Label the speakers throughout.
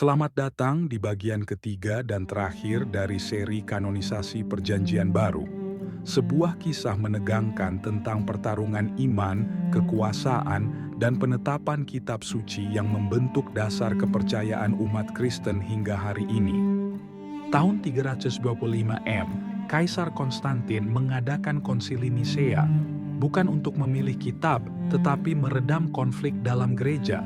Speaker 1: Selamat datang di bagian ketiga dan terakhir dari seri kanonisasi Perjanjian Baru. Sebuah kisah menegangkan tentang pertarungan iman, kekuasaan, dan penetapan kitab suci yang membentuk dasar kepercayaan umat Kristen hingga hari ini. Tahun 325 M, Kaisar Konstantin mengadakan konsili Nisea, bukan untuk memilih kitab, tetapi meredam konflik dalam gereja.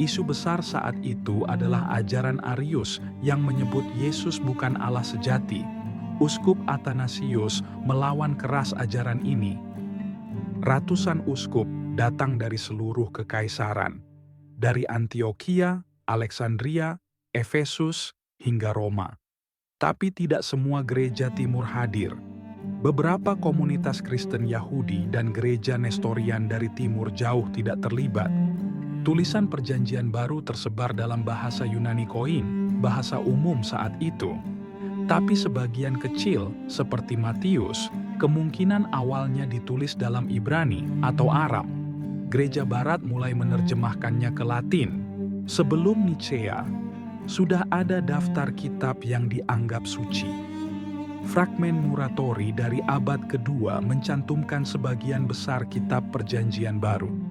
Speaker 1: Isu besar saat itu adalah ajaran Arius yang menyebut Yesus bukan Allah sejati. Uskup Athanasius melawan keras ajaran ini. Ratusan uskup datang dari seluruh kekaisaran, dari Antioquia, Alexandria, Efesus, hingga Roma. Tapi tidak semua gereja timur hadir. Beberapa komunitas Kristen Yahudi dan gereja Nestorian dari timur jauh tidak terlibat. Tulisan Perjanjian Baru tersebar dalam bahasa Yunani Koine, bahasa umum saat itu. Tapi sebagian kecil, seperti Matius, kemungkinan awalnya ditulis dalam Ibrani atau Aram. Gereja Barat mulai menerjemahkannya ke Latin. Sebelum Nicea, sudah ada daftar kitab yang dianggap suci. Fragmen Muratori dari abad kedua mencantumkan sebagian besar kitab Perjanjian Baru.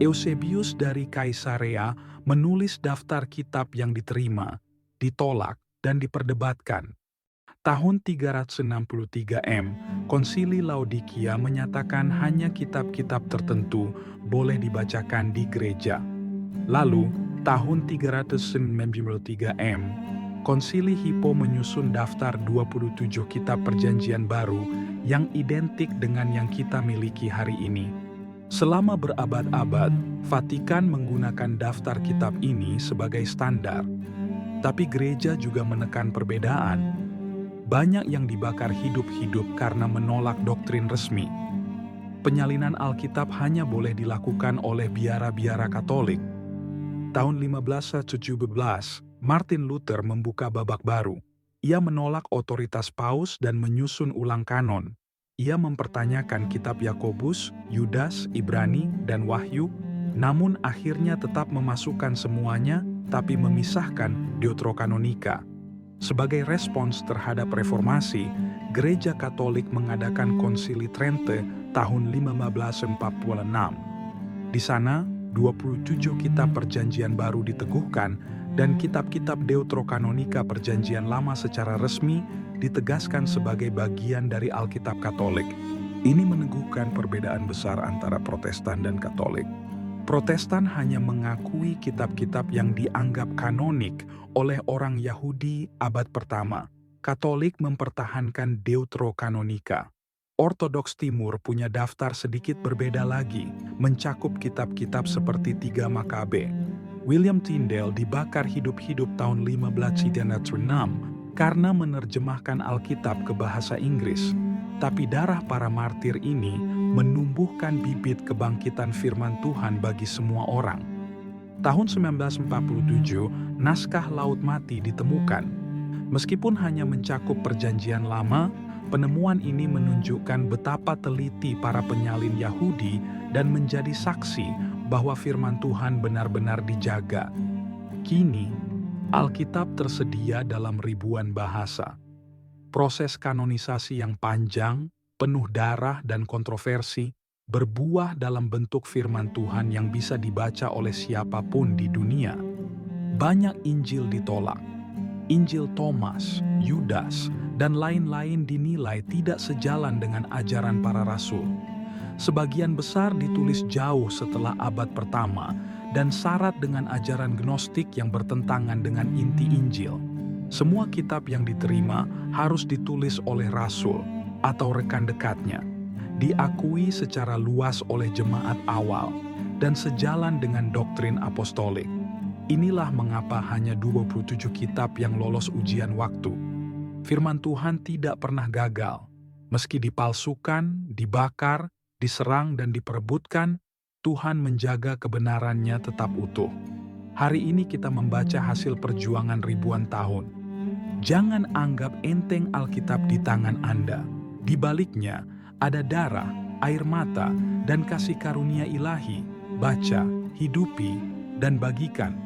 Speaker 1: Eusebius dari Kaisarea menulis daftar kitab yang diterima, ditolak, dan diperdebatkan. Tahun 363 M, Konsili Laodikia menyatakan hanya kitab-kitab tertentu boleh dibacakan di gereja. Lalu, tahun 393 M, Konsili Hippo menyusun daftar 27 kitab Perjanjian Baru yang identik dengan yang kita miliki hari ini. Selama berabad-abad, Vatikan menggunakan daftar kitab ini sebagai standar. Tapi gereja juga menekan perbedaan. Banyak yang dibakar hidup-hidup karena menolak doktrin resmi. Penyalinan Alkitab hanya boleh dilakukan oleh biara-biara Katolik. Tahun 1517, Martin Luther membuka babak baru. Ia menolak otoritas Paus dan menyusun ulang kanon. Ia mempertanyakan kitab Yakobus, Yudas, Ibrani, dan Wahyu, namun akhirnya tetap memasukkan semuanya, tapi memisahkan Deuterokanonika. Sebagai respons terhadap reformasi, Gereja Katolik mengadakan Konsili Trente tahun 1546. Di sana, 27 kitab Perjanjian Baru diteguhkan, dan kitab-kitab Deuterokanonika Perjanjian Lama secara resmi ditegaskan sebagai bagian dari Alkitab Katolik. Ini meneguhkan perbedaan besar antara Protestan dan Katolik. Protestan hanya mengakui kitab-kitab yang dianggap kanonik oleh orang Yahudi abad pertama. Katolik mempertahankan Deuterokanonika. Ortodoks Timur punya daftar sedikit berbeda lagi, mencakup kitab-kitab seperti 3 Makabe. William Tyndale dibakar hidup-hidup tahun 1596 karena menerjemahkan Alkitab ke bahasa Inggris. Tapi darah para martir ini menumbuhkan bibit kebangkitan firman Tuhan bagi semua orang. Tahun 1947, naskah Laut Mati ditemukan. Meskipun hanya mencakup Perjanjian Lama, penemuan ini menunjukkan betapa teliti para penyalin Yahudi dan menjadi saksi bahwa firman Tuhan benar-benar dijaga. Kini, Alkitab tersedia dalam ribuan bahasa. Proses kanonisasi yang panjang, penuh darah dan kontroversi, berbuah dalam bentuk firman Tuhan yang bisa dibaca oleh siapapun di dunia. Banyak Injil ditolak. Injil Thomas, Yudas, dan lain-lain dinilai tidak sejalan dengan ajaran para rasul. Sebagian besar ditulis jauh setelah abad pertama dan syarat dengan ajaran gnostik yang bertentangan dengan inti Injil. Semua kitab yang diterima harus ditulis oleh rasul atau rekan dekatnya, diakui secara luas oleh jemaat awal, dan sejalan dengan doktrin apostolik. Inilah mengapa hanya 27 kitab yang lolos ujian waktu. Firman Tuhan tidak pernah gagal, meski dipalsukan, dibakar, diserang dan diperebutkan, Tuhan menjaga kebenarannya tetap utuh. Hari ini kita membaca hasil perjuangan ribuan tahun. Jangan anggap enteng Alkitab di tangan Anda. Di baliknya, ada darah, air mata, dan kasih karunia ilahi. Baca, hidupi, dan bagikan.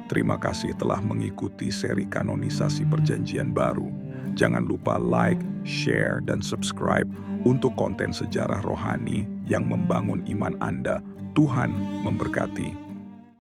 Speaker 1: Terima kasih telah mengikuti seri kanonisasi Perjanjian Baru. Jangan lupa like, share, dan subscribe untuk konten sejarah rohani yang membangun iman Anda. Tuhan memberkati.